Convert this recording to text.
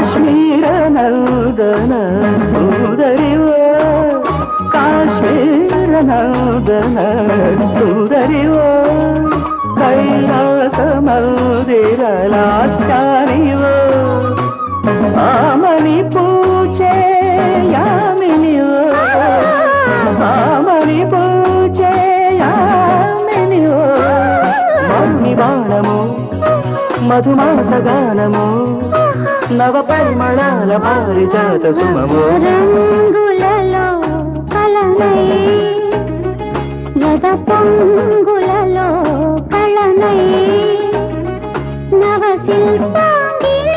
ಕಾಶ್ಮೀರ ನೌದನ ಸುಂದರಿವೋ ಕಾಶ್ಮೀರ ನೌದನ ಸುಂದರಿವೋ ಕೈಲಾಸ ಮಂದಿರ ಲಾಸ್ಯಾನಿವೋ ಆಮನಿ ಪೂಜೆ ಯಾಮಿನಿವೋ ಆಮನಿ ಪೂಜೆ ಯಾಮಿನಿವೋ మౌని బాణము మధుమాసగానము నవ పరిమళాల పారిజాత సుమము రంగులలో కలనై యద పొంగులలో కళనై నవ శిల్పాంగిని